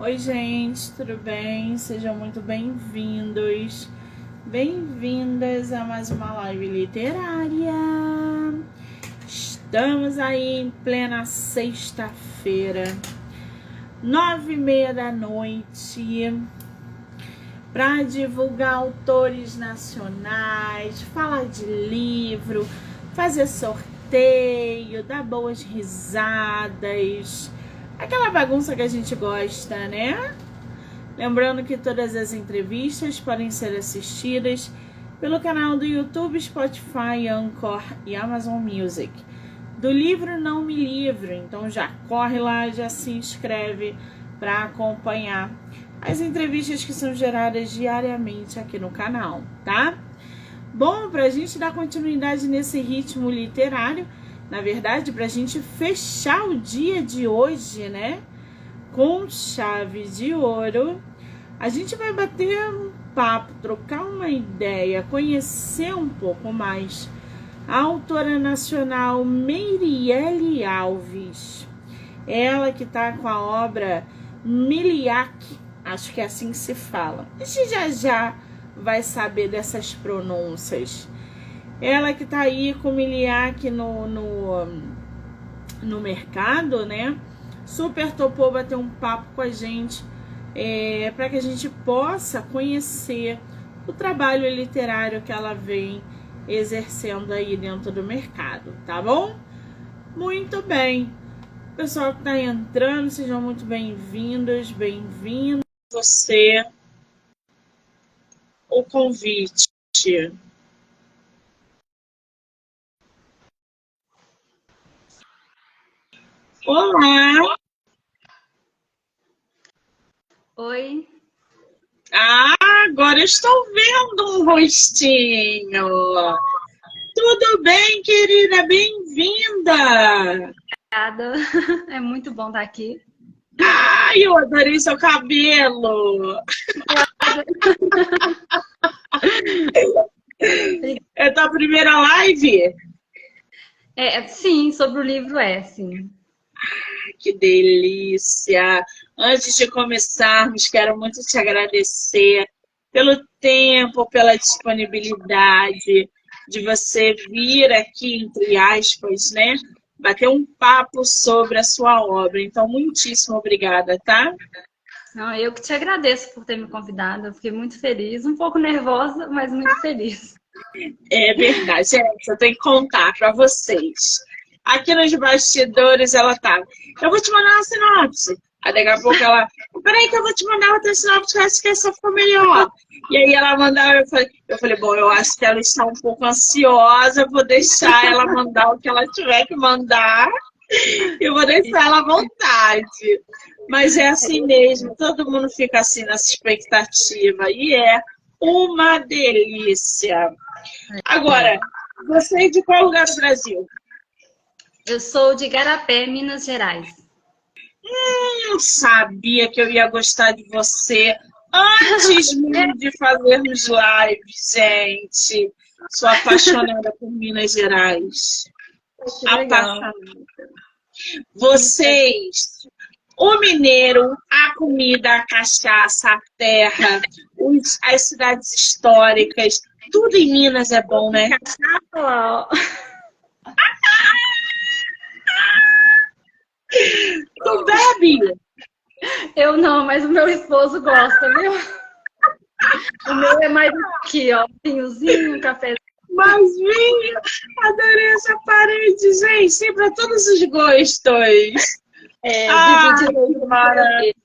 Oi, gente, tudo bem? Sejam muito bem-vindos, bem-vindas a mais uma live literária. Estamos aí em plena sexta-feira, 9h30 da noite, para divulgar autores nacionais, falar de livro, fazer sorteio, dar boas risadas. Aquela bagunça que a gente gosta, né? Lembrando que todas as entrevistas podem ser assistidas pelo canal do YouTube, Spotify, Anchor e Amazon Music. Do livro Não Me Livro, então já corre lá, já se inscreve para acompanhar as entrevistas que são geradas diariamente aqui no canal, tá? Bom, para a gente dar continuidade nesse ritmo literário, na verdade, para a gente fechar o dia de hoje, né, com chave de ouro, a gente vai bater um papo, trocar uma ideia, conhecer um pouco mais a autora nacional Meirelle Alves. Ela que está com a obra Miliac, acho que é assim que se fala. A gente já vai saber dessas pronúncias. Ela que tá aí com o Miliac no mercado, né? Super topou bater um papo com a gente para que a gente possa conhecer o trabalho literário que ela vem exercendo aí dentro do mercado, tá bom? Muito bem. Pessoal que tá entrando, sejam muito bem-vindos, bem-vindos. Você, o convite. Olá! Oi. Ah, agora eu estou vendo um rostinho. Tudo bem, querida? Bem-vinda! Obrigada. É muito bom estar aqui. Ai, eu adorei seu cabelo. É tua primeira live? Sim, sobre o livro sim. Que delícia! Antes de começarmos, quero muito te agradecer pelo tempo, pela disponibilidade de você vir aqui, entre aspas, né? Bater um papo sobre a sua obra. Então, muitíssimo obrigada, tá? Não, eu que te agradeço por ter me convidado. Eu fiquei muito feliz, um pouco nervosa, mas muito feliz. É verdade, gente, eu tenho que contar para vocês. Aqui nos bastidores ela tá. Eu vou te mandar uma sinopse. Aí daqui a pouco ela. Peraí, que eu vou te mandar outra sinopse, que eu acho que essa ficou melhor. E aí ela mandava, eu falei, bom, eu acho que ela está um pouco ansiosa, vou deixar ela mandar o que ela tiver que mandar. Eu vou deixar ela à vontade. Mas é assim mesmo, todo mundo fica assim nessa expectativa. E é uma delícia. Agora, você é de qual lugar do Brasil? Eu sou de Igarapé, Minas Gerais. Eu sabia que eu ia gostar de você antes mesmo de fazermos live, gente. Sou apaixonada por Minas Gerais. Que legal. Apaixonada. Vocês, o mineiro, a comida, a cachaça, a terra, as cidades históricas, tudo em Minas é bom, né? Olá. Tu bebe? Eu não, mas o meu esposo gosta, viu? O meu é mais aqui, ó, vinhozinho, café. Mas vinho, adorei essa parede, gente, para todos os gostos. Dividido. Maravilha!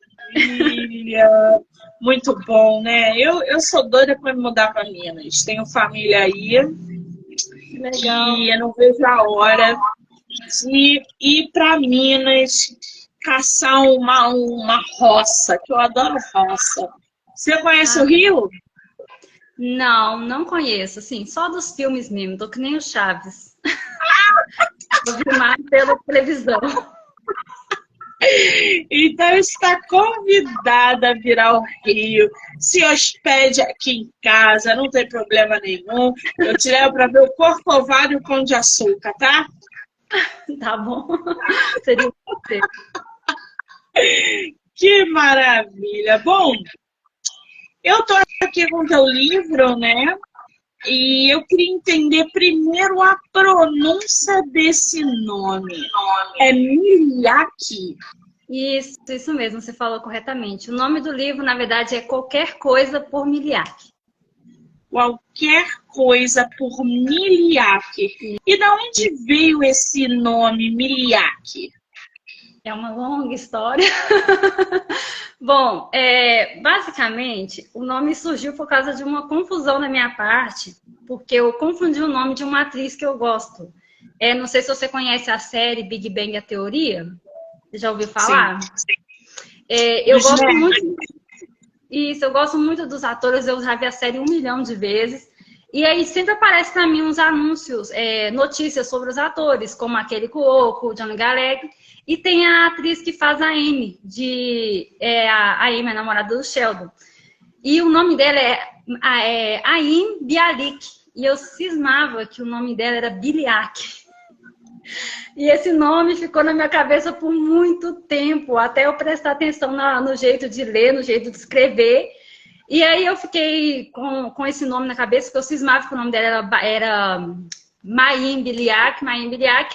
Muito bom, né? Eu sou doida para me mudar para Minas. Tenho família aí. Legal. E eu não vejo a hora de ir para Minas caçar uma roça, que eu adoro roça. Você conhece o Rio? Não conheço, assim, só dos filmes mesmo, tô que nem o Chaves. Eu vi mais pela televisão. Então está convidada a vir ao Rio. Se hospede aqui em casa, não tem problema nenhum. Eu te levo para ver o Corcovado e o Pão de Açúcar, tá? Tá bom. Seria você. Que maravilha! Bom, eu tô aqui com o teu livro, né? E eu queria entender primeiro a pronúncia desse nome. É Miliaki? Isso mesmo, você falou corretamente. O nome do livro, na verdade, é Qualquer Coisa por Miliak. Qualquer coisa por Miliaki. E da onde veio esse nome Miliaki? É uma longa história. Bom, basicamente, o nome surgiu por causa de uma confusão da minha parte, porque eu confundi o nome de uma atriz que eu gosto. Não sei se você conhece a série Big Bang, a Teoria. Você já ouviu falar? Sim. Eu gosto muito... Isso, eu gosto muito dos atores, eu já vi a série 1 milhão de vezes. E aí sempre aparece para mim uns anúncios, notícias sobre os atores, como aquele Cuoco, o Johnny Galecki. E tem a atriz que faz a Amy, a Amy, a namorada do Sheldon. E o nome dela é Aim Bialik. E eu cismava que o nome dela era Biliak. E esse nome ficou na minha cabeça por muito tempo, até eu prestar atenção no jeito de ler, no jeito de escrever. E aí eu fiquei com esse nome na cabeça, porque eu cismava que o nome dela era Mayim Biliak.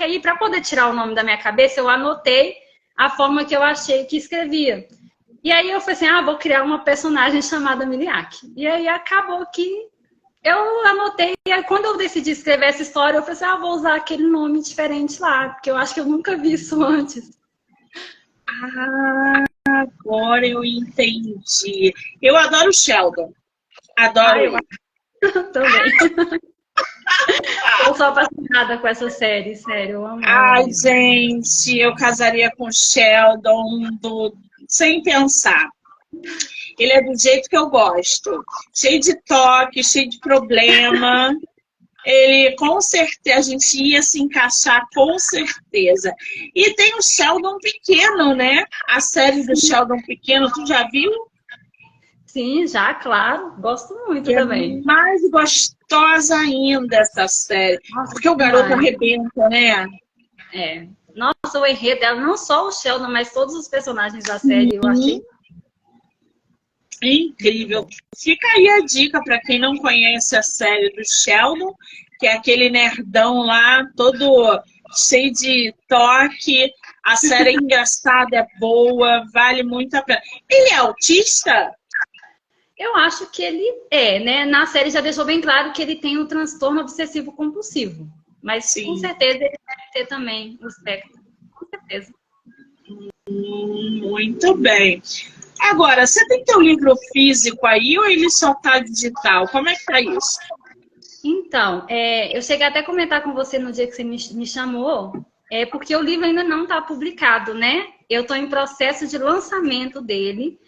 Aí, para poder tirar o nome da minha cabeça, eu anotei a forma que eu achei que escrevia. E aí eu falei assim, vou criar uma personagem chamada Miliak. E aí acabou que eu anotei, e aí quando eu decidi escrever essa história, eu falei assim, vou usar aquele nome diferente lá, porque eu acho que eu nunca vi isso antes. Agora eu entendi. Eu adoro o Sheldon. Adoro ele. Também. Eu sou apaixonada com essa série, sério. Eu amo. Gente, eu casaria com o Sheldon sem pensar. Ele é do jeito que eu gosto. Cheio de toque, cheio de problema. Ele, com certeza, a gente ia se encaixar, com certeza. E tem o Sheldon Pequeno, né? A série do Sheldon Pequeno, tu já viu? Sim, já, claro. Gosto muito também. É mais gostosa ainda essa série. Porque o garoto arrebenta, né? Nossa, o enredo dela, não só o Sheldon, mas todos os personagens da série, eu achei incrível. Fica aí a dica para quem não conhece a série do Sheldon, que é aquele nerdão lá, todo cheio de toque. A série é engraçada, é boa, vale muito a pena. Ele é autista? Eu acho que ele né? Na série já deixou bem claro que ele tem um transtorno obsessivo compulsivo. Mas sim, com certeza ele deve ter também o espectro. Com certeza. Muito bem. Agora, você tem teu livro físico aí ou ele só tá digital? Como é que tá isso? Então, eu cheguei até a comentar com você no dia que você me chamou, porque o livro ainda não está publicado, né? Eu estou em processo de lançamento dele,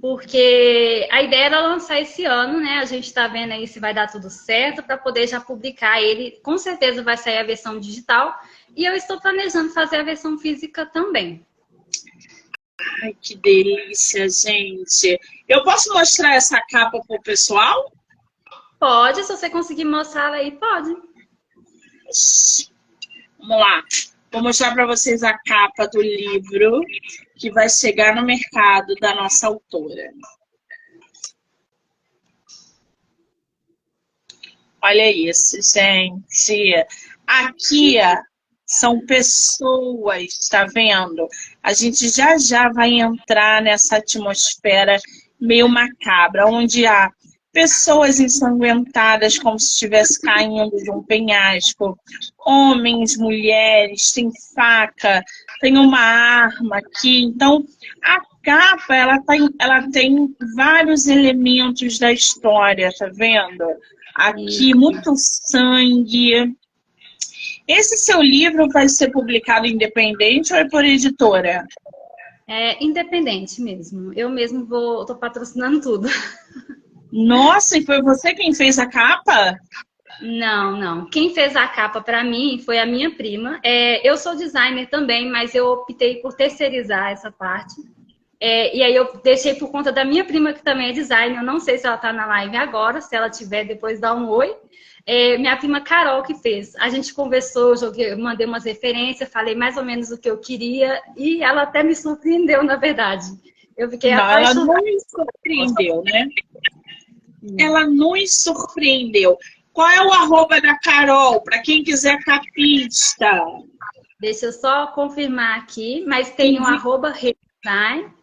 porque a ideia era lançar esse ano, né? A gente está vendo aí se vai dar tudo certo para poder já publicar ele. Com certeza vai sair a versão digital e eu estou planejando fazer a versão física também. Ai, que delícia, gente. Eu posso mostrar essa capa pro pessoal? Pode, se você conseguir mostrar aí, pode. Vamos lá. Vou mostrar para vocês a capa do livro que vai chegar no mercado da nossa autora. Olha isso, gente. Aqui são pessoas, tá vendo? A gente já vai entrar nessa atmosfera meio macabra, onde há pessoas ensanguentadas como se estivesse caindo de um penhasco, homens, mulheres, tem faca, tem uma arma aqui. Então, a capa, ela tem vários elementos da história, tá vendo? Aqui, muito sangue. Esse seu livro vai ser publicado independente ou é por editora? É independente mesmo. Eu mesmo tô patrocinando tudo. Nossa, e foi você quem fez a capa? Não. Quem fez a capa para mim foi a minha prima. Eu sou designer também, mas eu optei por terceirizar essa parte. E aí eu deixei por conta da minha prima, que também é designer. Eu não sei se ela está na live agora, se ela tiver, depois dá um oi. Minha prima Carol que fez. A gente conversou, mandei umas referências, falei mais ou menos o que eu queria e ela até me surpreendeu, na verdade. Eu fiquei Não, ela apaixonada. nos surpreendeu, né? Ela nos surpreendeu. Qual é o arroba da Carol, para quem quiser capista? Deixa eu só confirmar aqui, mas tem o arroba Reislein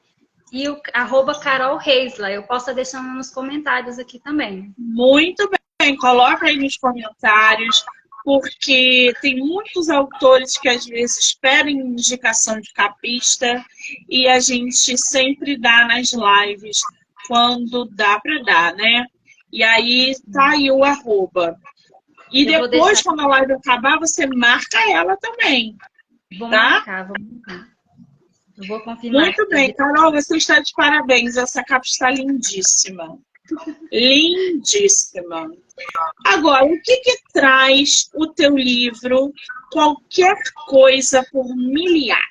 e o arroba Carol Reisler. Eu posso estar deixando nos comentários aqui também. Muito bem, coloca aí nos comentários, porque tem muitos autores que às vezes pedem indicação de capista e a gente sempre dá nas lives quando dá para dar, né? E aí tá aí o arroba. E Eu vou depois, deixar... quando a live acabar, você marca ela também, Vou tá? marcar, vou marcar. Eu vou confirmar. Muito bem, Carol, você está de parabéns. Essa capa está lindíssima. Lindíssima. Agora, o que traz o teu livro Qualquer Coisa por Miliar?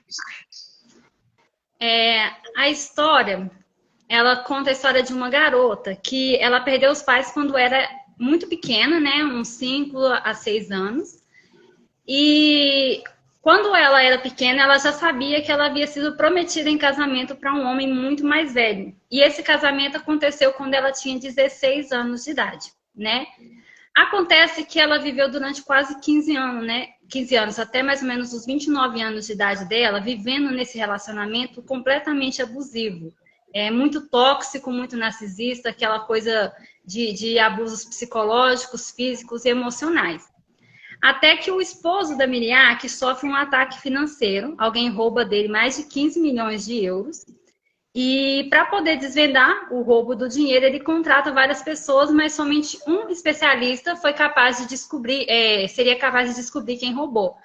A história, ela conta a história de uma garota que ela perdeu os pais quando era muito pequena, né? Uns 5 a 6 anos. E quando ela era pequena, ela já sabia que ela havia sido prometida em casamento para um homem muito mais velho. E esse casamento aconteceu quando ela tinha 16 anos de idade, né? Acontece que ela viveu durante quase 15 anos, né? 15 anos, até mais ou menos os 29 anos de idade dela, vivendo nesse relacionamento completamente abusivo. Muito tóxico, muito narcisista, aquela coisa de abusos psicológicos, físicos e emocionais. Até que o esposo da Miriam sofre um ataque financeiro, alguém rouba dele mais de 15 milhões de euros. E para poder desvendar o roubo do dinheiro, ele contrata várias pessoas, mas somente um especialista foi capaz de descobrir, seria capaz de descobrir quem roubou.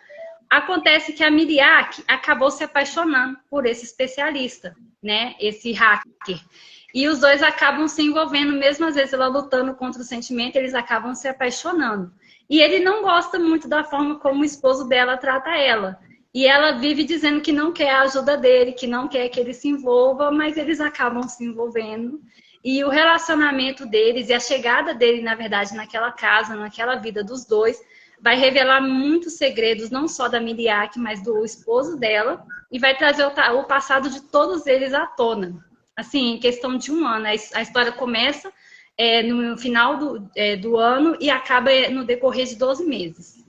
Acontece que a Miriam acabou se apaixonando por esse especialista, né? Esse hacker. E os dois acabam se envolvendo, mesmo às vezes ela lutando contra o sentimento, eles acabam se apaixonando. E ele não gosta muito da forma como o esposo dela trata ela. E ela vive dizendo que não quer a ajuda dele, que não quer que ele se envolva, mas eles acabam se envolvendo. E o relacionamento deles e a chegada dele, na verdade, naquela casa, naquela vida dos dois, vai revelar muitos segredos, não só da Miriam, mas do esposo dela, e vai trazer o passado de todos eles à tona. Assim, em questão de um ano. A história começa no final do ano e acaba no decorrer de 12 meses.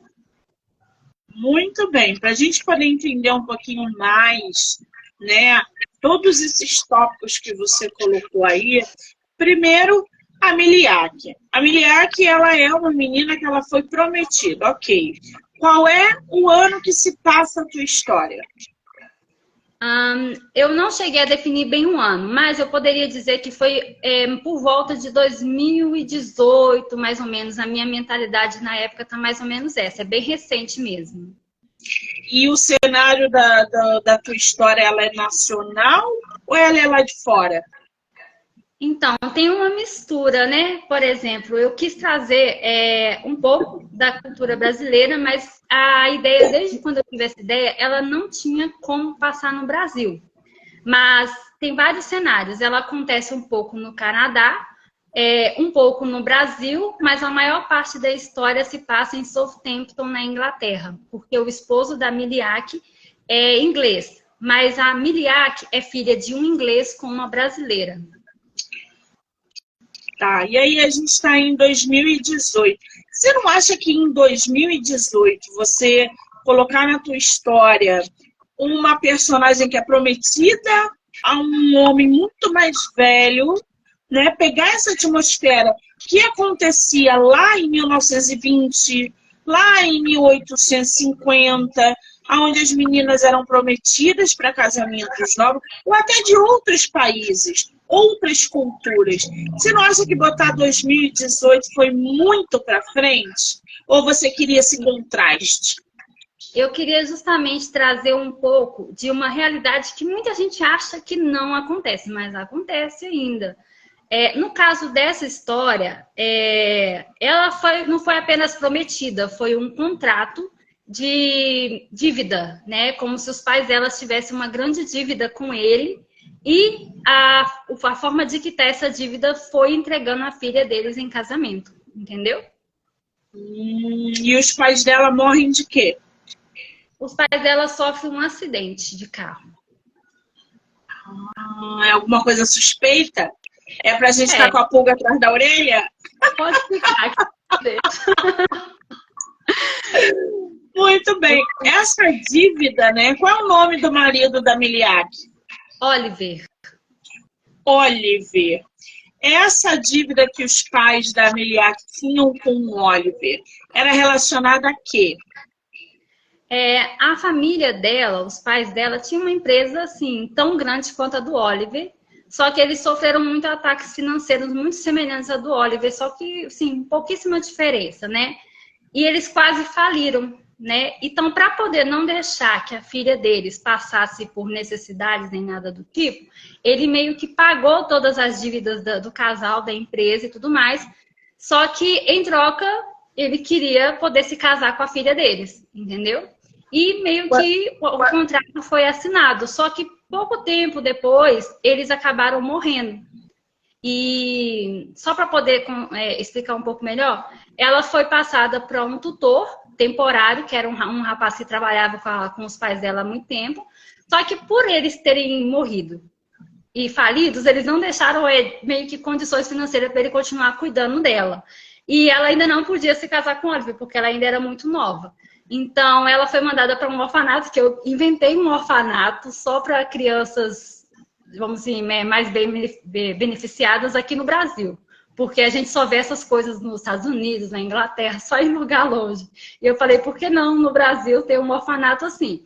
Muito bem, para a gente poder entender um pouquinho mais, né, todos esses tópicos que você colocou aí, primeiro, a Miliak. A Miliak, ela é uma menina que ela foi prometida, ok. Qual é o ano que se passa a tua história? Eu não cheguei a definir bem um ano, mas eu poderia dizer que foi por volta de 2018, mais ou menos. A minha mentalidade na época está mais ou menos essa, é bem recente mesmo. E o cenário da tua história, ela é nacional ou ela é lá de fora? Então, tem uma mistura, né? Por exemplo, eu quis trazer um pouco da cultura brasileira, mas a ideia, desde quando eu tive essa ideia, ela não tinha como passar no Brasil. Mas tem vários cenários. Ela acontece um pouco no Canadá, um pouco no Brasil, mas a maior parte da história se passa em Southampton, na Inglaterra, porque o esposo da Miliak é inglês, mas a Miliak é filha de um inglês com uma brasileira. Tá, e aí a gente está em 2018. Você não acha que em 2018 você colocar na tua história uma personagem que é prometida a um homem muito mais velho, né? Pegar essa atmosfera que acontecia lá em 1920, lá em 1850, onde as meninas eram prometidas para casamentos novos, ou até de outros países, outras culturas. Você não acha que botar 2018 foi muito para frente? Ou você queria esse contraste? Eu queria justamente trazer um pouco de uma realidade que muita gente acha que não acontece, mas acontece ainda. No caso dessa história, ela não foi apenas prometida, foi um contrato de dívida, né? Como se os pais dela tivessem uma grande dívida com ele e a forma de quitar essa dívida foi entregando a filha deles em casamento, entendeu? E os pais dela morrem de quê? Os pais dela sofrem um acidente de carro. É alguma coisa suspeita? É pra gente estar com a pulga atrás da orelha? Pode ficar. Muito bem. Essa dívida, né? Qual é o nome do marido da Miliak? Oliver. Oliver. Essa dívida que os pais da Miliak tinham com o Oliver era relacionada a quê? A família dela, os pais dela, tinham uma empresa assim, tão grande quanto a do Oliver, só que eles sofreram muito ataques financeiros muito semelhantes à do Oliver, só que, sim, pouquíssima diferença, né? E eles quase faliram, né? Então, para poder não deixar que a filha deles passasse por necessidades nem nada do tipo, ele meio que pagou todas as dívidas do casal, da empresa e tudo mais, só que, em troca, ele queria poder se casar com a filha deles, entendeu? E meio que o contrato foi assinado, só que pouco tempo depois, eles acabaram morrendo. E só para poder explicar um pouco melhor, ela foi passada para um tutor temporário, que era um rapaz que trabalhava com os pais dela há muito tempo, só que por eles terem morrido e falidos, eles não deixaram meio que condições financeiras para ele continuar cuidando dela. E ela ainda não podia se casar com o Oliver, porque ela ainda era muito nova. Então, ela foi mandada para um orfanato, que eu inventei um orfanato só para crianças, vamos dizer, mais bem beneficiadas aqui no Brasil. Porque a gente só vê essas coisas nos Estados Unidos, na Inglaterra, só em lugar longe. E eu falei, por que não no Brasil ter um orfanato assim?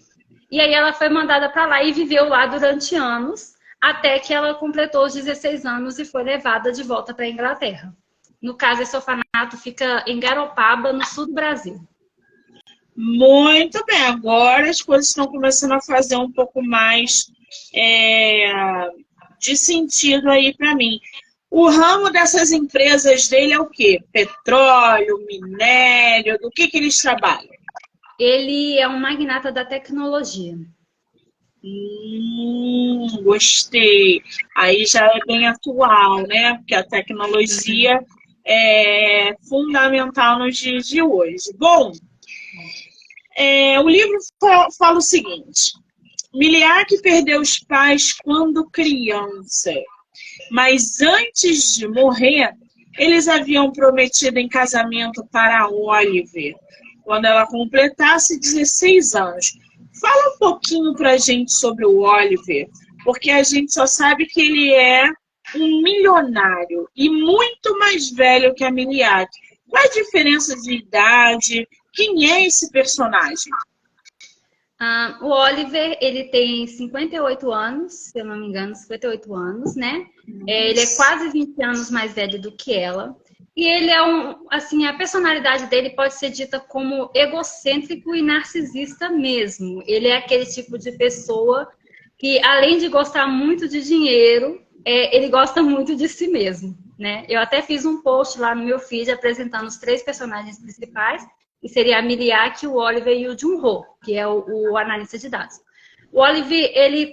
E aí ela foi mandada para lá e viveu lá durante anos, até que ela completou os 16 anos e foi levada de volta para a Inglaterra. No caso, esse orfanato fica em Garopaba, no sul do Brasil. Muito bem, agora as coisas estão começando a fazer um pouco mais de sentido aí para mim. O ramo dessas empresas dele é o quê? Petróleo, minério, do que eles trabalham? Ele é um magnata da tecnologia. Gostei. Aí já é bem atual, né? Porque a tecnologia é fundamental nos dias de hoje. Bom, o livro fala o seguinte: Miliak perdeu os pais quando criança, mas antes de morrer, eles haviam prometido em casamento para Oliver, quando ela completasse 16 anos. Fala um pouquinho pra gente sobre o Oliver, porque a gente só sabe que ele é um milionário e muito mais velho que a Miliak. Qual a diferença de idade? Quem é esse personagem? O Oliver, ele tem 58 anos, se eu não me engano, 58 anos, né? Ele é quase 20 anos mais velho do que ela. E ele é assim, a personalidade dele pode ser dita como egocêntrico e narcisista mesmo. Ele é aquele tipo de pessoa que, além de gostar muito de dinheiro, ele gosta muito de si mesmo, né? Eu até fiz um post lá no meu feed apresentando os 3 personagens principais, que seria a Miliak, o Oliver e o Jun-ho, que é o analista de dados. O Oliver, ele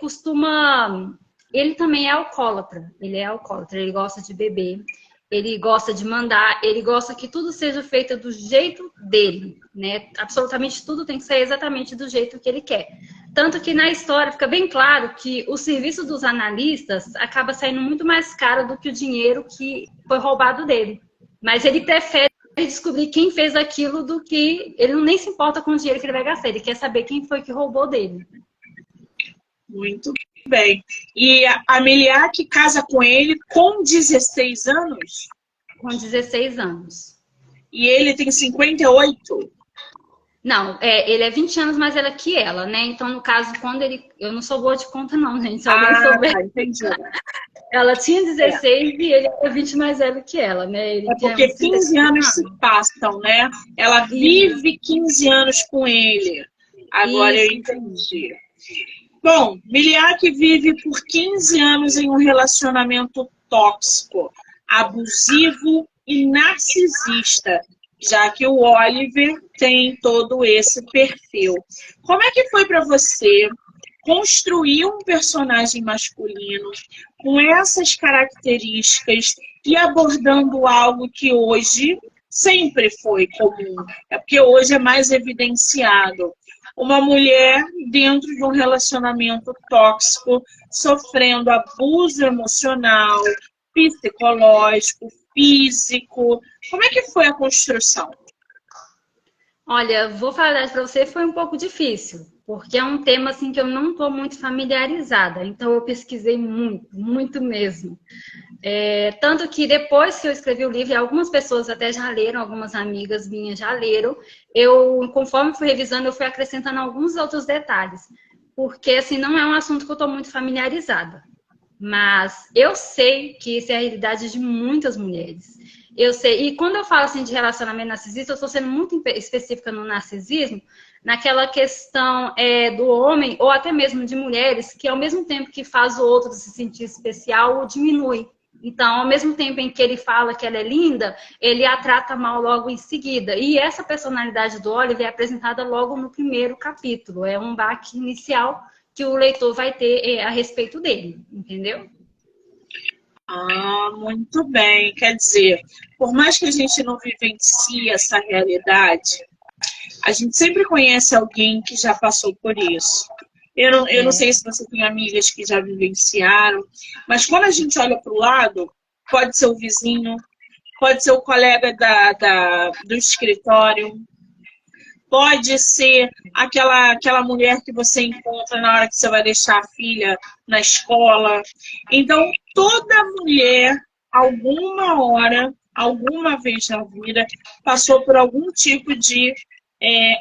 também é alcoólatra. Ele gosta de beber, ele gosta de mandar, ele gosta que tudo seja feito do jeito dele, né? Absolutamente tudo tem que ser exatamente do jeito que ele quer. Tanto que na história fica bem claro que o serviço dos analistas acaba saindo muito mais caro do que o dinheiro que foi roubado dele. Mas ele prefere descobrir quem fez aquilo do que... Ele nem se importa com o dinheiro que ele vai gastar, ele quer saber quem foi que roubou dele. Muito bem. E a Miliak casa com ele com 16 anos? Com 16 anos. E ele tem 58? Não, ele é 20 anos mais velho que ela, né? Então, no caso, quando ele... Eu não sou boa de conta, não, gente. Se alguém souber... Tá, entendi. Ela tinha 16 e ele era 20 mais velho que ela, né? Ele porque 15 anos se passam, né? Ela vive 15 anos com ele. Agora eu entendi. Bom, Miliak vive por 15 anos em um relacionamento tóxico, abusivo e narcisista, já que o Oliver tem todo esse perfil. Como é que foi para você construir um personagem masculino com essas características e abordando algo que hoje sempre foi comum? É porque hoje é mais evidenciado. uma mulher dentro de um relacionamento tóxico, sofrendo abuso emocional, psicológico, físico. Como é que foi a construção? Olha, vou falar para você, foi um pouco difícil, porque é um tema assim que eu não estou muito familiarizada, então eu pesquisei muito, muito mesmo. Tanto que depois que eu escrevi o livro, e algumas pessoas até já leram, algumas amigas minhas já leram, conforme fui revisando, eu fui acrescentando alguns outros detalhes, porque assim, não é um assunto que eu estou muito familiarizada, mas eu sei que isso é a realidade de muitas mulheres. Eu sei, e quando eu falo assim de relacionamento narcisista, eu estou sendo muito específica no narcisismo, naquela questão do homem, ou até mesmo de mulheres, que ao mesmo tempo que faz o outro se sentir especial, o diminui. Então, ao mesmo tempo em que ele fala que ela é linda, ele a trata mal logo em seguida. E essa personalidade do Oliver é apresentada logo no primeiro capítulo. É um baque inicial que o leitor vai ter a respeito dele, entendeu? Ah, muito bem. Quer dizer, por mais que a gente não vivencie essa realidade, a gente sempre conhece alguém que já passou por isso. Eu não sei se você tem amigas que já vivenciaram, mas quando a gente olha para o lado, pode ser o vizinho, pode ser o colega do escritório, pode ser aquela mulher que você encontra na hora que você vai deixar a filha na escola. Então, toda mulher, alguma hora, alguma vez na vida, passou por algum tipo de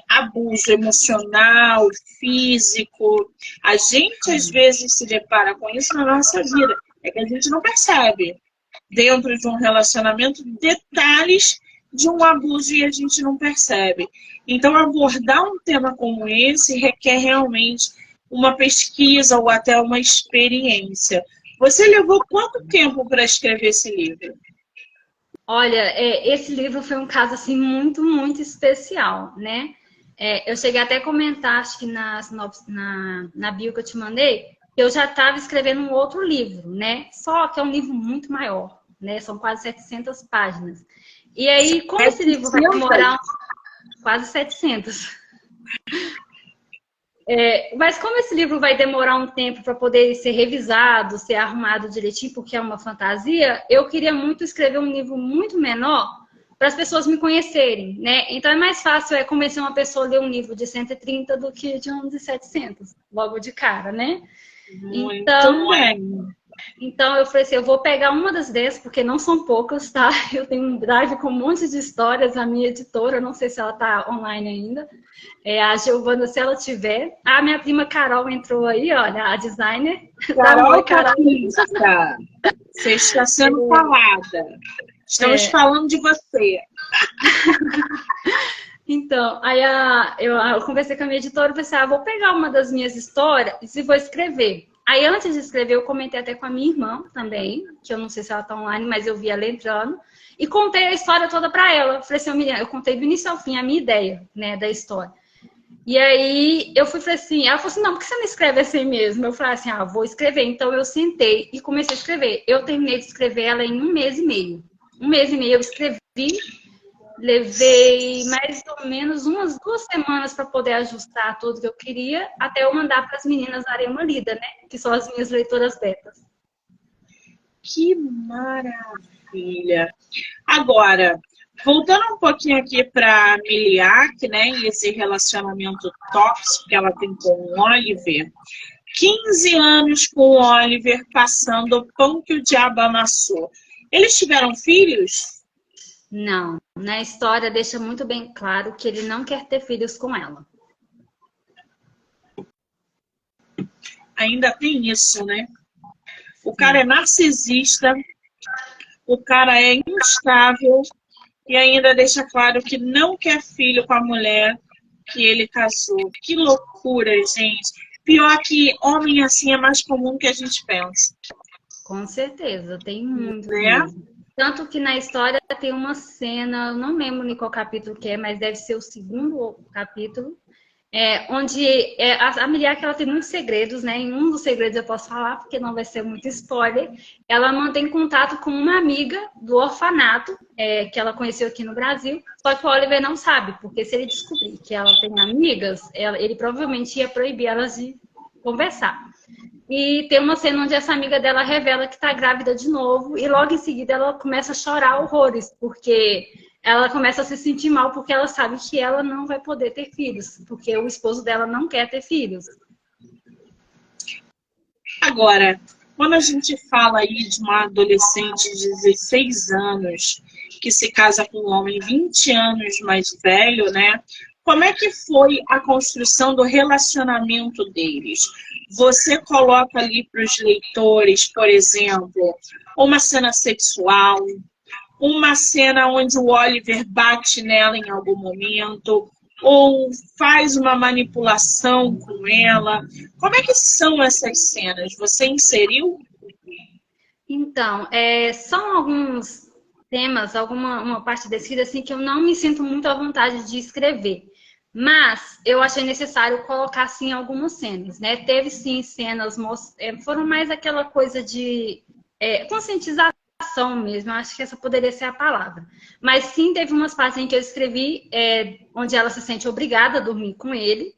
abuso emocional, físico. A gente, às vezes, se depara com isso na nossa vida. É que a gente não percebe. Dentro de um relacionamento, detalhes de um abuso e a gente não percebe. Então, abordar um tema como esse requer realmente uma pesquisa ou até uma experiência. Você levou quanto tempo para escrever esse livro? Olha, esse livro foi um caso assim muito, muito especial, né? Eu cheguei até a comentar, acho que na bio que eu te mandei, que eu já estava escrevendo um outro livro, né? Só que é um livro muito maior, né? São quase 700 páginas. E aí, como esse livro vai demorar quase 700. Mas como esse livro vai demorar um tempo para poder ser revisado, ser arrumado direitinho, porque é uma fantasia, eu queria muito escrever um livro muito menor para as pessoas me conhecerem, né? Então é mais fácil convencer uma pessoa a ler um livro de 130 do que de um de 700, logo de cara, né? Muito bem. Então eu falei assim, eu vou pegar uma das 10, porque não são poucas, tá? Eu tenho um drive com um monte de histórias, a minha editora, não sei se ela tá online ainda. A Giovana, se ela tiver. A minha prima Carol entrou aí, olha, a designer. Carol, Carol. Você está sendo falada. Estamos falando de você. Então, aí eu conversei com a minha editora e pensei, vou pegar uma das minhas histórias e vou escrever. Aí, antes de escrever, eu comentei até com a minha irmã também, que eu não sei se ela tá online, mas eu vi ela entrando, e contei a história toda para ela. Falei assim, eu contei do início ao fim a minha ideia, né, da história. E aí, falei assim, ela falou assim, não, por que você não escreve assim mesmo? Eu falei assim, vou escrever. Então, eu sentei e comecei a escrever. Eu terminei de escrever ela em 1 mês e meio. 1 mês e meio eu escrevi, levei mais ou menos umas 2 semanas para poder ajustar tudo que eu queria, até eu mandar para as meninas darem uma lida, né? Que são as minhas leitoras betas. Que maravilha! Agora, voltando um pouquinho aqui para a Miliac, né? E esse relacionamento tóxico que ela tem com o Oliver. 15 anos com o Oliver passando o pão que o diabo amassou. Eles tiveram filhos? Não, na história deixa muito bem claro que ele não quer ter filhos com ela. Ainda tem isso, né? O cara é narcisista, o cara é instável e ainda deixa claro que não quer filho com a mulher que ele casou. Que loucura, gente. Pior que homem assim é mais comum que a gente pensa. Com certeza, tem muito né? mesmo. Tanto que na história tem uma cena, eu não lembro em qual capítulo que é, mas deve ser o 2º capítulo, onde a Miriam, ela tem muitos segredos, né? Em um dos segredos eu posso falar, porque não vai ser muito spoiler. Ela mantém contato com uma amiga do orfanato, que ela conheceu aqui no Brasil, só que o Oliver não sabe, porque se ele descobrir que ela tem amigas, ele provavelmente ia proibir elas de conversar. E tem uma cena onde essa amiga dela revela que está grávida de novo, e logo em seguida ela começa a chorar horrores, porque ela começa a se sentir mal porque ela sabe que ela não vai poder ter filhos, porque o esposo dela não quer ter filhos. Agora, quando a gente fala aí de uma adolescente de 16 anos que se casa com um homem 20 anos mais velho, né? Como é que foi a construção do relacionamento deles? Você coloca ali para os leitores, por exemplo, uma cena sexual, uma cena onde o Oliver bate nela em algum momento, ou faz uma manipulação com ela. Como é que são essas cenas? Você inseriu? Então, são alguns temas, uma parte descrita assim que eu não me sinto muito à vontade de escrever. Mas eu achei necessário colocar assim algumas cenas, né? Teve sim cenas, foram mais aquela coisa de conscientização mesmo, eu acho que essa poderia ser a palavra. Mas sim, teve umas partes em que eu escrevi onde ela se sente obrigada a dormir com ele.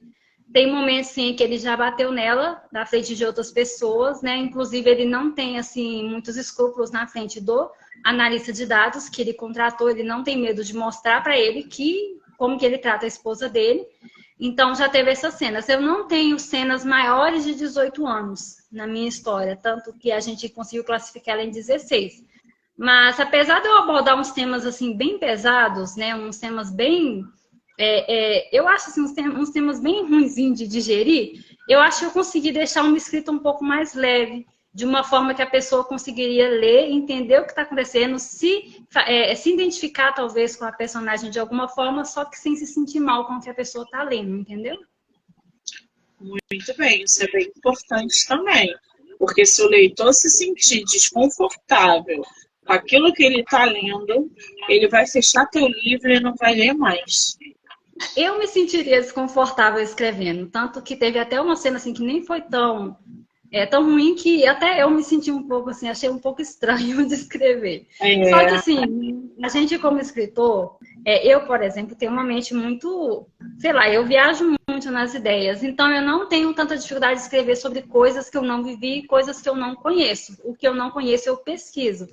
Tem momentos, sim, que ele já bateu nela, na frente de outras pessoas, né? Inclusive, ele não tem, assim, muitos escrúpulos na frente do analista de dados que ele contratou, ele não tem medo de mostrar para ele como que ele trata a esposa dele. Então, já teve essas cenas. Eu não tenho cenas maiores de 18 anos na minha história, tanto que a gente conseguiu classificar ela em 16. Mas, apesar de eu abordar uns temas, assim, bem pesados, né? Uns temas bem... eu acho assim, uns temas bem ruinzinhos de digerir, eu acho que eu consegui deixar uma escrita um pouco mais leve, de uma forma que a pessoa conseguiria ler, entender o que está acontecendo, se identificar talvez com a personagem de alguma forma, só que sem se sentir mal com o que a pessoa está lendo, entendeu? Muito bem, isso é bem importante também. Porque se o leitor se sentir desconfortável com aquilo que ele está lendo, ele vai fechar teu livro e não vai ler mais. Eu me sentiria desconfortável escrevendo, tanto que teve até uma cena assim que nem foi tão ruim que até eu me senti um pouco assim, achei um pouco estranho de escrever. Só que assim, a gente como escritor, eu, por exemplo, tenho uma mente muito, sei lá, eu viajo muito nas ideias, então eu não tenho tanta dificuldade de escrever sobre coisas que eu não vivi, coisas que eu não conheço. O que eu não conheço eu pesquiso.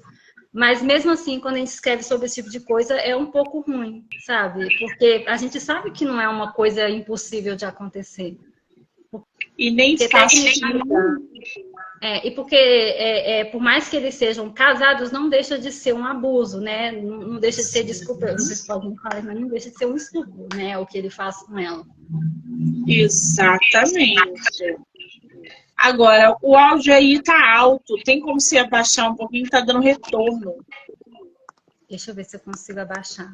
Mas mesmo assim, quando a gente escreve sobre esse tipo de coisa, é um pouco ruim, sabe? Porque a gente sabe que não é uma coisa impossível de acontecer. E nem fácil de lidar. E porque, por mais que eles sejam casados, não deixa de ser um abuso, né? Não deixa de ser, desculpa, vocês podem falar, mas não deixa de ser um estupro, né? O que ele faz com ela. Exatamente. Agora, o áudio aí tá alto. Tem como você abaixar um pouquinho? Tá dando retorno. Deixa eu ver se eu consigo abaixar.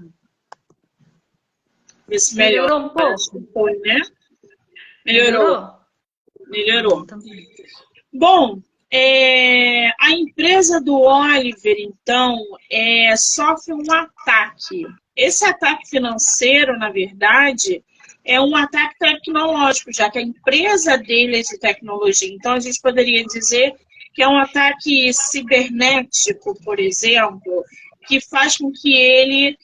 Vê se melhora. Melhorou um pouco? Foi, né? Melhorou. Então, bom, a empresa do Oliver, então, sofre um ataque. Esse ataque financeiro, na verdade, é um ataque tecnológico, já que a empresa dele é de tecnologia. Então, a gente poderia dizer que é um ataque cibernético, por exemplo, que faz com que ele,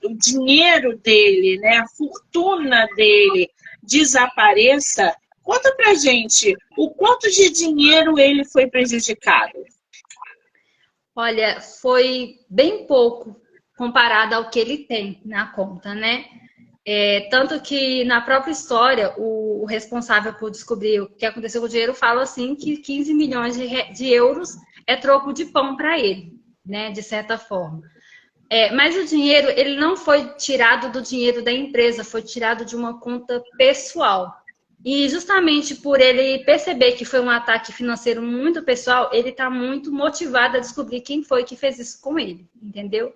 o dinheiro dele, né, a fortuna dele desapareça. Conta pra gente o quanto de dinheiro ele foi prejudicado. Olha, foi bem pouco comparado ao que ele tem na conta, né? Tanto que na própria história, o responsável por descobrir o que aconteceu com o dinheiro fala assim que 15 milhões de euros é troco de pão para ele, né? De certa forma. Mas o dinheiro, ele não foi tirado do dinheiro da empresa, foi tirado de uma conta pessoal. E justamente por ele perceber que foi um ataque financeiro muito pessoal, ele está muito motivado a descobrir quem foi que fez isso com ele, entendeu?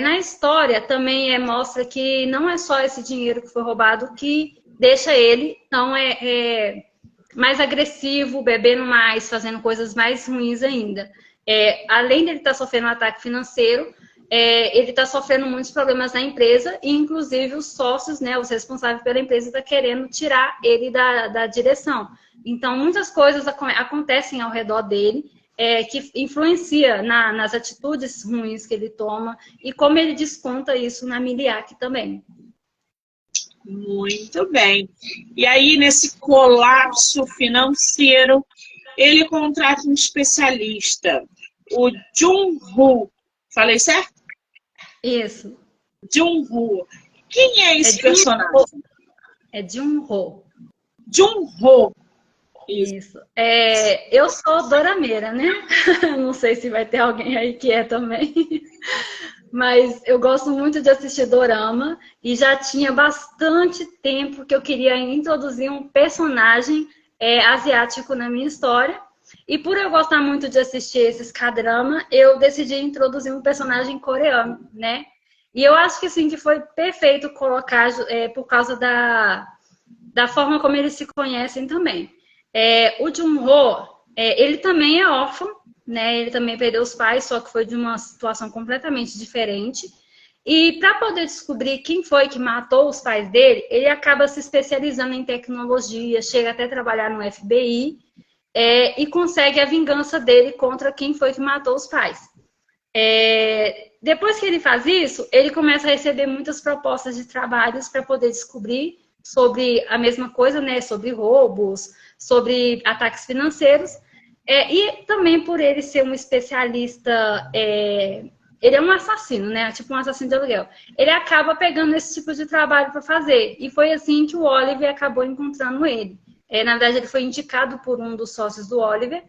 Na história também mostra que não é só esse dinheiro que foi roubado que deixa ele tão mais agressivo, bebendo mais, fazendo coisas mais ruins ainda. Além dele estar sofrendo um ataque financeiro, ele está sofrendo muitos problemas na empresa e, inclusive, os sócios, né, os responsáveis pela empresa, estão querendo tirar ele da direção. Então, muitas coisas acontecem ao redor dele, que influencia nas atitudes ruins que ele toma e como ele desconta isso na Miliac também. Muito bem. E aí, nesse colapso financeiro, ele contrata um especialista, o Jung-Woo. Falei certo? Isso. Jung-Woo. Quem é esse personagem? É Jung-Woo. Jung-Woo. Isso. Eu sou dorameira, né? Não sei se vai ter alguém aí que é também. Mas eu gosto muito de assistir dorama e já tinha bastante tempo que eu queria introduzir um personagem asiático na minha história. E por eu gostar muito de assistir esses K-drama, eu decidi introduzir um personagem coreano, né? E eu acho que assim, que foi perfeito colocar por causa da forma como eles se conhecem também. O Jung-Ho, ele também é órfão, né? Ele também perdeu os pais, só que foi de uma situação completamente diferente. E para poder descobrir quem foi que matou os pais dele, ele acaba se especializando em tecnologia, chega até a trabalhar no FBI e consegue a vingança dele contra quem foi que matou os pais. Depois que ele faz isso, ele começa a receber muitas propostas de trabalhos para poder descobrir sobre a mesma coisa, né? Sobre roubos, sobre ataques financeiros. E também por ele ser um especialista, ele é um assassino, né? Tipo um assassino de aluguel. Ele acaba pegando esse tipo de trabalho para fazer. E foi assim que o Oliver acabou encontrando ele. Na verdade, ele foi indicado por um dos sócios do Oliver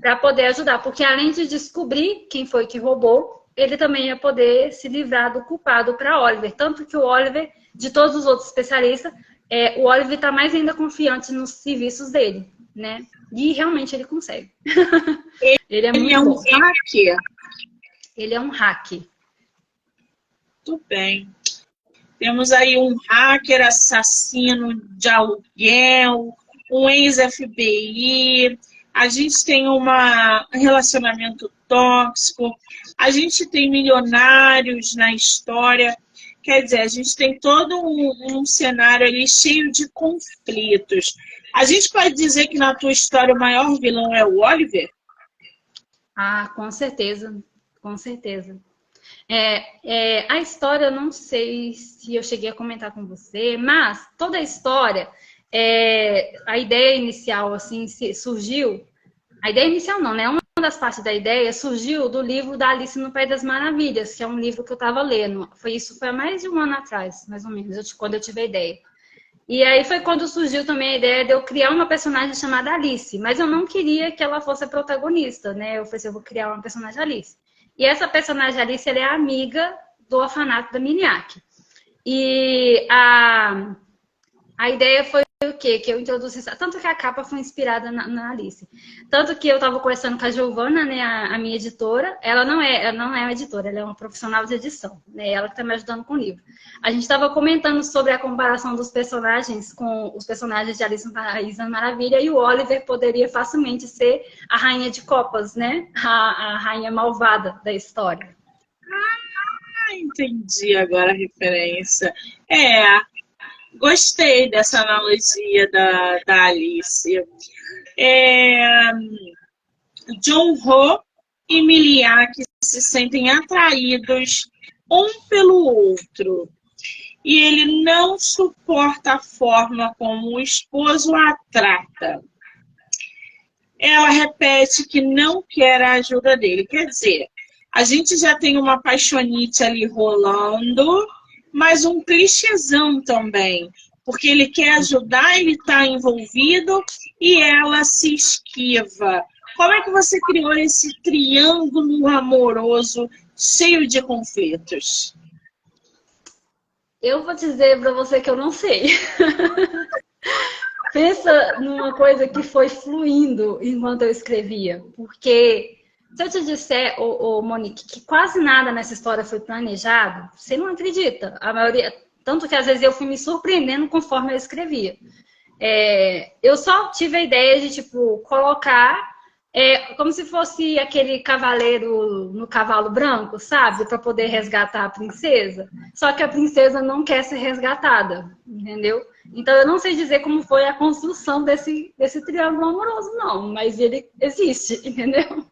para poder ajudar. Porque além de descobrir quem foi que roubou, ele também ia poder se livrar do culpado para Oliver. Tanto que o Oliver, de todos os outros especialistas, o Oliver está mais ainda confiante nos serviços dele, né? E realmente ele consegue. Ele é muito um bom. hacker? Ele é um hack. Muito bem. Temos aí um hacker assassino de aluguel, um ex-FBI, a gente tem um relacionamento tóxico, a gente tem milionários na história. Quer dizer, a gente tem todo um cenário ali cheio de conflitos. A gente pode dizer que na tua história o maior vilão é o Oliver? Ah, com certeza. Com certeza. A história, eu não sei se eu cheguei a comentar com você, mas toda a história, a ideia inicial, assim, surgiu... A ideia inicial não, né? Uma das partes da ideia surgiu do livro da Alice no País das Maravilhas, que é um livro que eu estava lendo. Isso foi há mais de um ano atrás, mais ou menos, quando eu tive a ideia. E aí foi quando surgiu também a ideia de eu criar uma personagem chamada Alice, mas eu não queria que ela fosse a protagonista, né? Eu falei assim, eu vou criar uma personagem Alice. E essa personagem Alice, ela é amiga do orfanato da Miliac. E a ideia foi o quê? Que eu introduzi... Tanto que a capa foi inspirada na Alice. Tanto que eu estava conversando com a Giovana, né, a minha editora. Ela não é uma editora, ela é uma profissional de edição. Né, ela que está me ajudando com o livro. A gente estava comentando sobre a comparação dos personagens com os personagens de Alice no País da Maravilha. E o Oliver poderia facilmente ser a rainha de copas, né? A rainha malvada da história. Entendi agora a referência. Gostei dessa analogia da Alice. Jung-Ho e Miliac se sentem atraídos um pelo outro. E ele não suporta a forma como o esposo a trata. Ela repete que não quer a ajuda dele. Quer dizer, a gente já tem uma paixonite ali rolando, mas um clichêzão também. Porque ele quer ajudar, ele está envolvido e ela se esquiva. Como é que você criou esse triângulo amoroso cheio de conflitos? Eu vou dizer para você que eu não sei. Pensa numa coisa que foi fluindo enquanto eu escrevia. Porque se eu te disser, Monique, que quase nada nessa história foi planejado, você não acredita. A maioria, tanto que às vezes eu fui me surpreendendo conforme eu escrevia. Eu só tive a ideia de, tipo, colocar É como se fosse aquele cavaleiro no cavalo branco, sabe? Para poder resgatar a princesa. Só que a princesa não quer ser resgatada, entendeu? Então eu não sei dizer como foi a construção desse triângulo amoroso, não. Mas ele existe, entendeu?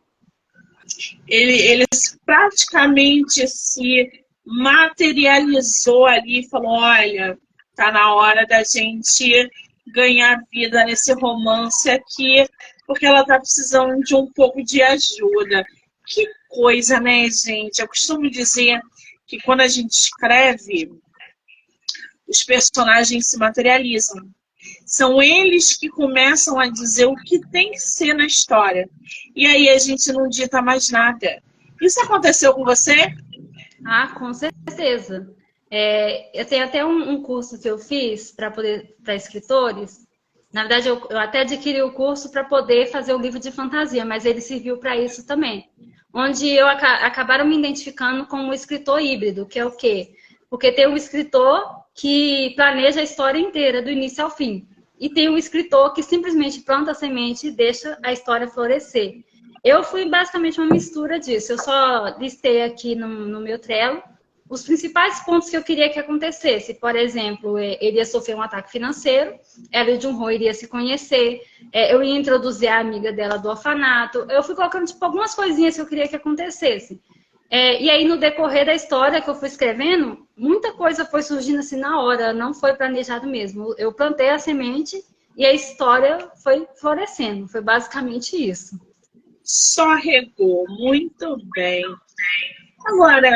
Ele praticamente se materializou ali e falou, olha, tá na hora da gente ganhar vida nesse romance aqui, porque ela tá precisando de um pouco de ajuda. Que coisa, né, gente? Eu costumo dizer que quando a gente escreve, os personagens se materializam. São eles que começam a dizer o que tem que ser na história. E aí a gente não dita mais nada. Isso aconteceu com você? Ah, com certeza. Eu tenho até um curso que eu fiz para escritores. Na verdade, eu até adquiri o curso para poder fazer o livro de fantasia, mas ele serviu para isso também. Onde acabaram me identificando como escritor híbrido, que é o quê? Porque tem um escritor que planeja a história inteira, do início ao fim. E tem um escritor que simplesmente planta a semente e deixa a história florescer. Eu fui basicamente uma mistura disso. Eu só listei aqui no meu Trello os principais pontos que eu queria que acontecesse. Por exemplo, ele ia sofrer um ataque financeiro, ela e o Jun-ho iria se conhecer, eu ia introduzir a amiga dela do orfanato. Eu fui colocando tipo, algumas coisinhas que eu queria que acontecesse. E aí, no decorrer da história que eu fui escrevendo, muita coisa foi surgindo assim na hora, não foi planejado mesmo. Eu plantei a semente e a história foi florescendo. Foi basicamente isso. Só regou. Muito bem. Agora,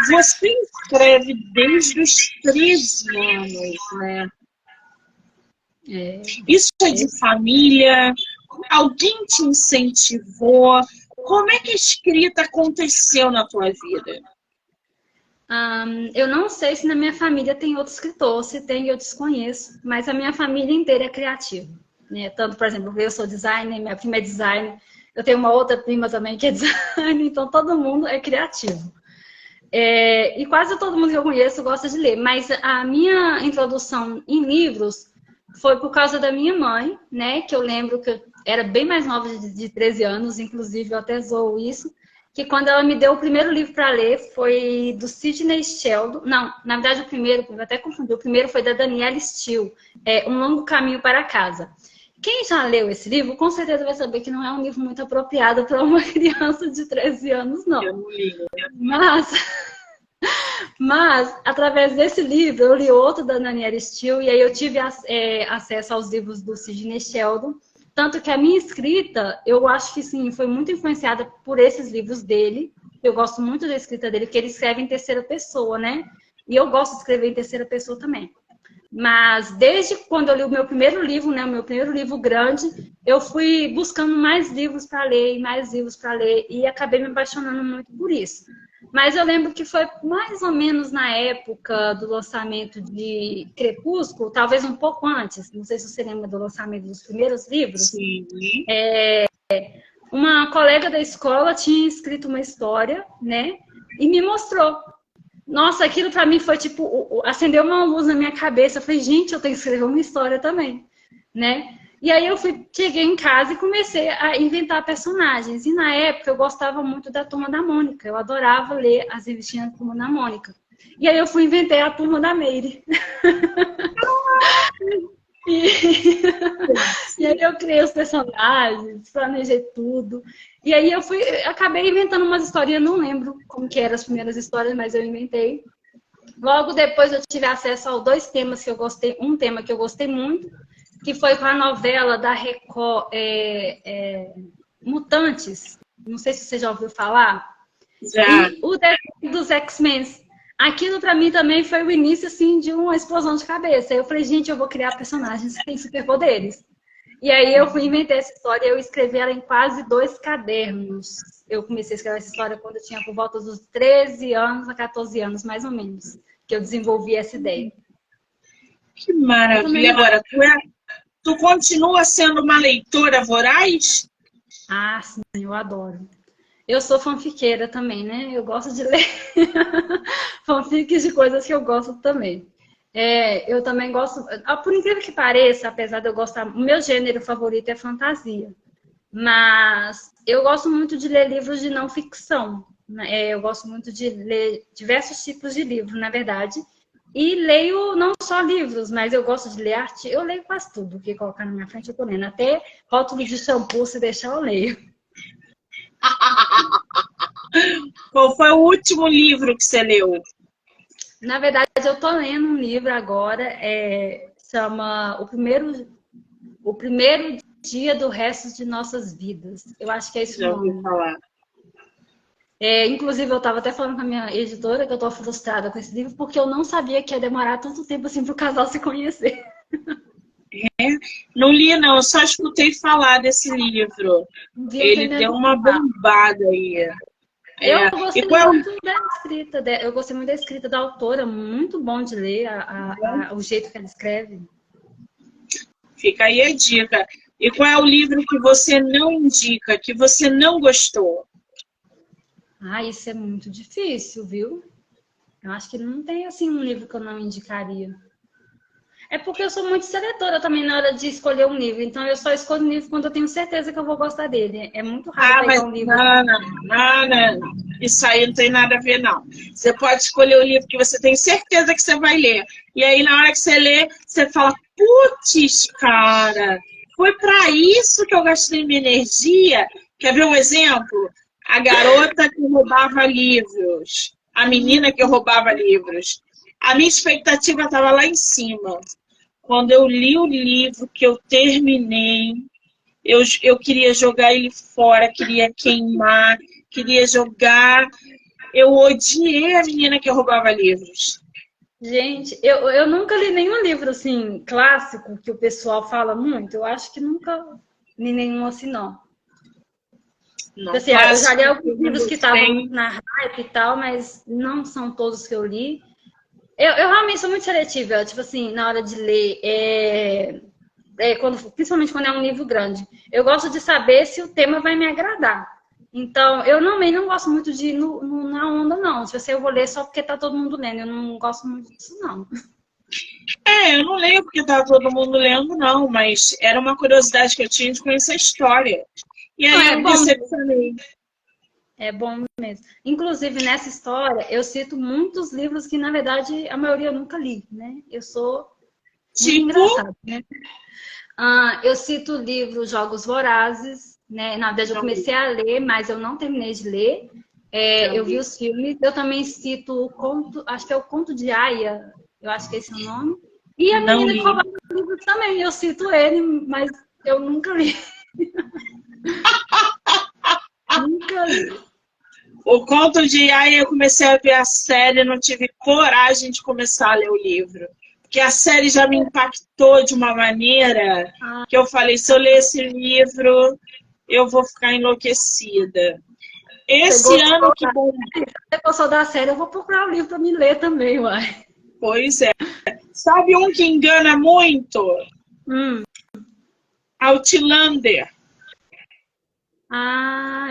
você escreve desde os 13 anos, né? Isso é de família? Alguém te incentivou? Como é que a escrita aconteceu na tua vida? Eu não sei se na minha família tem outro escritor, se tem eu desconheço, mas a minha família inteira é criativa. Né? Tanto, por exemplo, eu sou designer, minha prima é designer, eu tenho uma outra prima também que é designer, então todo mundo é criativo. E quase todo mundo que eu conheço gosta de ler, mas a minha introdução em livros foi por causa da minha mãe, né? Que eu lembro que eu era bem mais nova de 13 anos, inclusive eu até zoo isso, que quando ela me deu o primeiro livro para ler foi do Sidney Sheldon. Não, na verdade o primeiro, eu até confundi, o primeiro foi da Danielle Steele, Um Longo Caminho para Casa. Quem já leu esse livro, com certeza vai saber que não é um livro muito apropriado para uma criança de 13 anos, não. Eu não li. Mas, através desse livro, eu li outro da Danielle Steele, e aí eu tive acesso aos livros do Sidney Sheldon. Tanto que a minha escrita, eu acho que sim, foi muito influenciada por esses livros dele. Eu gosto muito da escrita dele, porque ele escreve em terceira pessoa, né? E eu gosto de escrever em terceira pessoa também. Mas desde quando eu li o meu primeiro livro, né, o meu primeiro livro grande, eu fui buscando mais livros para ler, e mais livros para ler, e acabei me apaixonando muito por isso. Mas eu lembro que foi mais ou menos na época do lançamento de Crepúsculo, talvez um pouco antes, não sei se você lembra do lançamento dos primeiros livros. Sim. Uma colega da escola tinha escrito uma história, né, e me mostrou. Nossa, aquilo para mim foi tipo, acendeu uma luz na minha cabeça. Eu falei, gente, eu tenho que escrever uma história também, né? E aí eu cheguei em casa e comecei a inventar personagens. E na época eu gostava muito da Turma da Mônica. Eu adorava ler as revistinhas da Turma da Mônica. E aí eu inventei a Turma da Meire. E aí eu criei os personagens, planejei tudo. E aí acabei inventando umas historinhas, não lembro como que eram as primeiras histórias, mas eu inventei. Logo depois eu tive acesso a dois temas que eu gostei, um tema que eu gostei muito, que foi com a novela da Record, Mutantes. Não sei se você já ouviu falar. Já. E o desenho dos X-Men. Aquilo para mim também foi o início assim, de uma explosão de cabeça. Eu falei, gente, eu vou criar personagens que têm superpoderes. E aí eu inventei essa história e eu escrevi ela em quase 2 cadernos. Eu comecei a escrever essa história quando eu tinha por volta dos 13 anos a 14 anos, mais ou menos, que eu desenvolvi essa ideia. Que maravilha. Agora, tu continua sendo uma leitora voraz? Ah, sim, eu adoro. Eu sou fanfiqueira também, né? Eu gosto de ler fanfics de coisas que eu gosto também. Eu também gosto... Por incrível que pareça, apesar de eu gostar... O meu gênero favorito é fantasia. Mas Eu gosto muito de ler livros de não ficção, né? Eu gosto muito de ler diversos tipos de livros, na verdade. E leio não só livros, mas eu gosto de ler arte. Eu leio quase tudo que colocar na minha frente, eu tô lendo. Até rótulos de shampoo, se deixar, eu leio. Qual foi o último livro que você leu? Na verdade, eu tô lendo um livro agora, chama O Primeiro Dia do Resto de Nossas Vidas. Eu acho que é esse o Já ouvi nome. falar. Inclusive, eu estava até falando com a minha editora que eu estou frustrada com esse livro, porque eu não sabia que ia demorar tanto tempo assim para o casal se conhecer. Não li, não, eu só escutei falar desse livro. Um dia Ele me deu uma bombada aí. Eu E gostei qual é o... muito da escrita, eu gostei muito da escrita da autora, muito bom de ler o jeito que ela escreve. Fica aí a dica. E qual é o livro que você não indica, que você não gostou? Isso é muito difícil, viu? Eu acho que não tem assim um livro que eu não indicaria. É porque eu sou muito seletora também na hora de escolher um livro. Então, eu só escolho um livro quando eu tenho certeza que eu vou gostar dele. É muito raro Mas pegar um livro. não. Isso aí não tem nada a ver, não. Você pode escolher o livro que você tem certeza que você vai ler. E aí, na hora que você lê, você fala, putz, cara, foi para isso que eu gastei minha energia. Quer ver um exemplo? A garota que roubava livros. A menina que roubava livros. A minha expectativa estava lá em cima. Quando eu li o livro, que eu terminei, eu queria jogar ele fora, queria queimar, queria jogar. Eu odiei a menina que roubava livros. Gente, eu nunca li nenhum livro assim, clássico, que o pessoal fala muito. Eu acho que nunca li nenhum assim, não. Não, Assim, eu já li clássico que alguns eu livros que estavam gostei. na hype e tal, mas não são todos que eu li. Eu realmente sou muito seletiva, tipo assim, na hora de ler, principalmente quando é um livro grande. Eu gosto de saber se o tema vai me agradar. Então, eu também não gosto muito de ir na onda, não. Se você eu vou ler só porque tá todo mundo lendo, eu não gosto muito disso, não. Eu não leio porque estava todo mundo lendo, não, mas era uma curiosidade que eu tinha de conhecer a história. E Não, aí eu é me bom, decepcionei. é bom mesmo. Inclusive, nessa história, eu cito muitos livros que, na verdade, a maioria eu nunca li, né? Eu sou muito Tipo, engraçada, né? Eu cito o livro Jogos Vorazes, né? Na verdade, eu comecei a ler, mas eu não terminei de ler. Eu vi os filmes. Eu também cito o conto, acho que é o Conto de Aia, eu acho que é esse o nome. E a não menina que li. roubava livros também, eu cito ele, mas eu nunca li. Nunca li. O Conto de Aia, eu comecei a ver a série, não tive coragem de começar a ler o livro. Porque a série já me impactou de uma maneira que eu falei, se eu ler esse livro, eu vou ficar enlouquecida. Esse ano que bom. Se eu sou da série, eu vou procurar o livro para me ler também, uai. Pois é. Sabe um que engana muito? Outlander.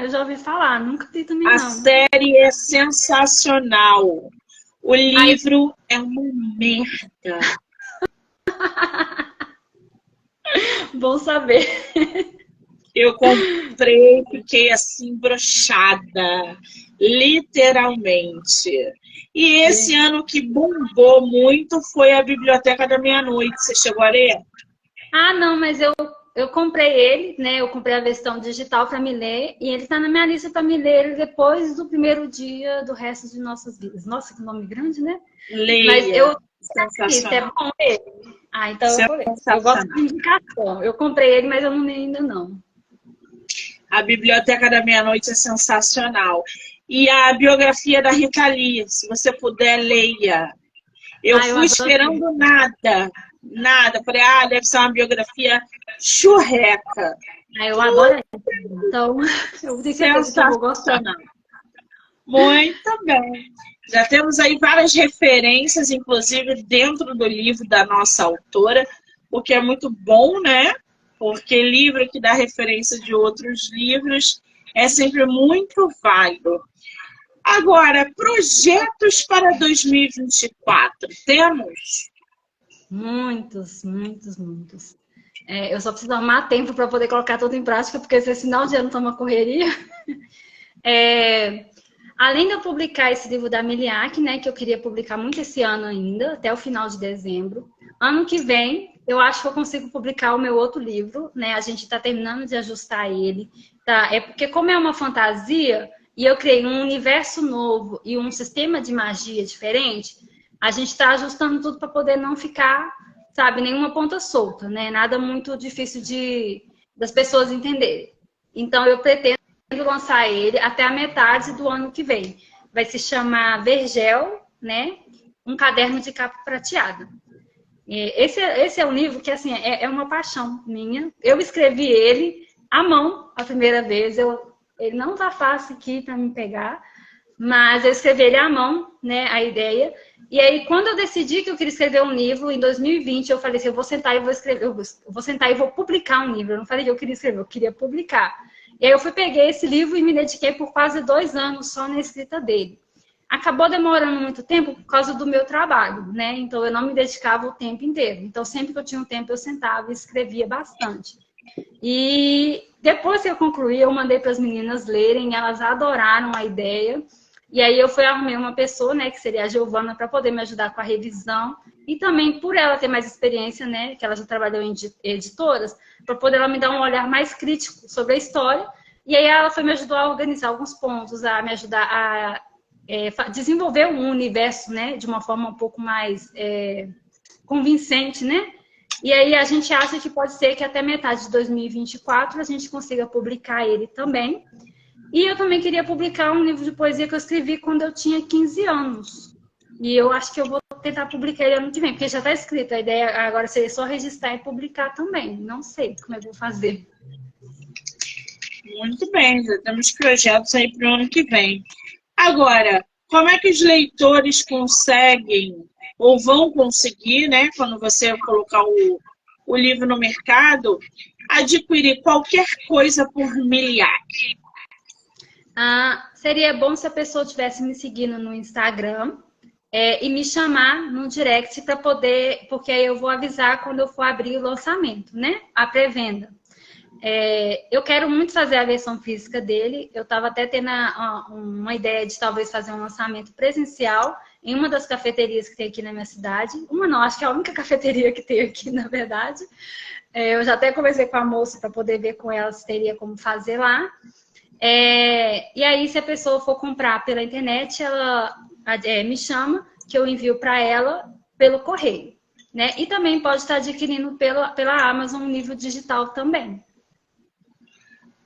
Eu já ouvi falar, nunca li também A não. série é sensacional. O livro é uma merda. Bom saber. Eu comprei, fiquei assim, broxada. Literalmente. E esse ano que bombou muito foi a Biblioteca da Meia-Noite. Você chegou a ler? Não, mas eu comprei ele, né? Eu comprei a versão digital para me ler e ele está na minha lista para me ler depois do primeiro dia do resto de nossas vidas. Nossa, que nome grande, né? Leia. Mas eu Sensacional. é bom ele. Então eu vou ler. Eu gosto de indicação. Eu comprei ele, mas eu não li ainda não. A Biblioteca da Meia-Noite é sensacional. E a biografia da Rita Lee, se você puder, leia. Eu fui esperando nada. Falei, deve ser uma biografia churreca. Eu adoro. Então, eu tenho certeza que eu vou gostar. Muito bem. Já temos aí várias referências, inclusive dentro do livro da nossa autora, o que é muito bom, né? Porque livro que dá referência de outros livros é sempre muito válido. Agora, projetos para 2024, temos? Muitos, muitos, muitos. Eu só preciso arrumar tempo para poder colocar tudo em prática, porque esse final de ano está uma correria. Além de eu publicar esse livro da Miliac, né, que eu queria publicar muito esse ano ainda, até o final de dezembro. Ano que vem, eu acho que eu consigo publicar o meu outro livro, né? A gente está terminando de ajustar ele. Tá? É porque, como é uma fantasia, e eu criei um universo novo e um sistema de magia diferente, a gente está ajustando tudo para poder não ficar, sabe, nenhuma ponta solta, né? Nada muito difícil das pessoas entenderem. Então, eu pretendo lançar ele até a metade do ano que vem. Vai se chamar Vergel, né? Um caderno de capa prateada. Esse é um livro que, assim, é uma paixão minha. Eu escrevi ele à mão a primeira vez. Ele não tá fácil aqui para me pegar, mas eu escrevi ele à mão, né? A ideia. E aí, quando eu decidi que eu queria escrever um livro, em 2020, eu falei assim, eu vou sentar e vou escrever, eu vou sentar e vou publicar um livro. Eu não falei que eu queria escrever, eu queria publicar. E aí eu peguei esse livro e me dediquei por quase 2 anos só na escrita dele. Acabou demorando muito tempo por causa do meu trabalho, né? Então, eu não me dedicava o tempo inteiro. Então, sempre que eu tinha um tempo, eu sentava e escrevia bastante. E depois que eu concluí, eu mandei para as meninas lerem, elas adoraram a ideia. E aí, eu arrumei uma pessoa, né, que seria a Giovana, para poder me ajudar com a revisão. E também, por ela ter mais experiência, né, que ela já trabalhou em editoras, para poder ela me dar um olhar mais crítico sobre a história. E aí, ela me ajudou a organizar alguns pontos, a me ajudar a desenvolver um universo, né, de uma forma um pouco mais convincente, né? E aí a gente acha que pode ser que até metade de 2024 a gente consiga publicar ele também. E eu também queria publicar um livro de poesia que eu escrevi quando eu tinha 15 anos. E eu acho que eu vou tentar publicar ele ano que vem, porque já está escrito. A ideia agora seria só registrar e publicar também. Não sei como eu vou fazer. Muito bem, já temos projetos aí para o ano que vem. Agora, como é que os leitores conseguem, ou vão conseguir, né, quando você colocar o livro no mercado, adquirir qualquer coisa por Miliac? Seria bom se a pessoa estivesse me seguindo no Instagram e me chamar no direct para poder, porque aí eu vou avisar quando eu for abrir o lançamento, né, a pré-venda. Eu quero muito fazer a versão física dele. Eu estava até tendo uma ideia de talvez fazer um lançamento presencial em uma das cafeterias que tem aqui na minha cidade. Uma não, acho que é a única cafeteria que tem aqui, na verdade. Eu já até conversei com a moça para poder ver com ela se teria como fazer lá. E aí, se a pessoa for comprar pela internet, ela me chama, que eu envio para ela pelo correio, né? E também pode estar adquirindo pela Amazon um livro digital também.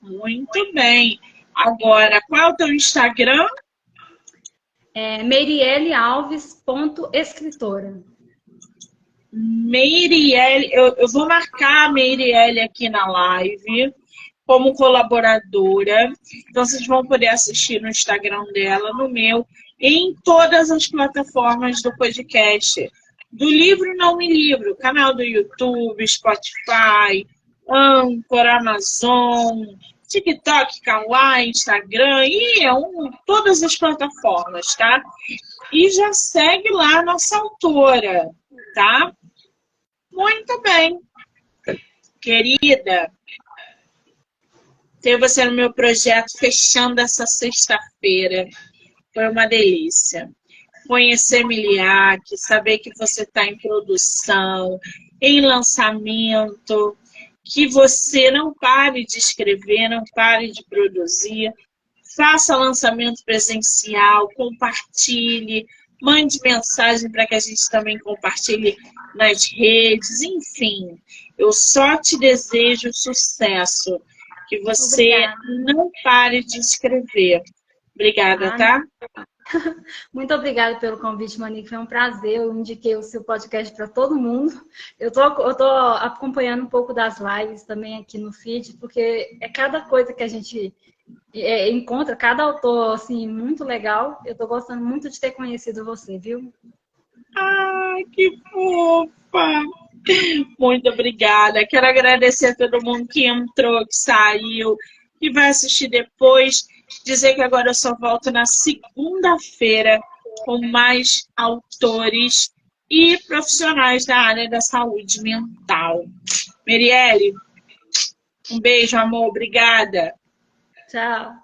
Muito bem. Agora, qual é o teu Instagram? meirielealves.escritora. Meiriele, eu vou marcar a Meiriele aqui na live como colaboradora. Então, vocês vão poder assistir no Instagram dela, no meu, e em todas as plataformas do podcast. Do Livro Não Me Livro, canal do YouTube, Spotify, Anchor, Amazon, TikTok, Kawaii, Instagram, todas as plataformas, tá? E já segue lá a nossa autora, tá? Muito bem. Querida, ter você no meu projeto fechando essa sexta-feira. Foi uma delícia. Conhecer Miliac, saber que você está em produção, em lançamento, que você não pare de escrever, não pare de produzir, faça lançamento presencial, compartilhe, mande mensagem para que a gente também compartilhe nas redes, enfim, eu só te desejo sucesso, que você não pare de escrever. Obrigada, tá? Muito obrigada pelo convite, Monique. Foi um prazer. Eu indiquei o seu podcast para todo mundo. Eu tô acompanhando um pouco das lives também aqui no feed, porque é cada coisa que a gente encontra, cada autor assim, muito legal. Eu tô gostando muito de ter conhecido você, viu? Ai, que fofa! Muito obrigada. Quero agradecer a todo mundo que entrou, que saiu, que vai assistir depois. Dizer que agora eu só volto na segunda-feira com mais autores e profissionais da área da saúde mental. Merielle, um beijo, amor. Obrigada. Tchau.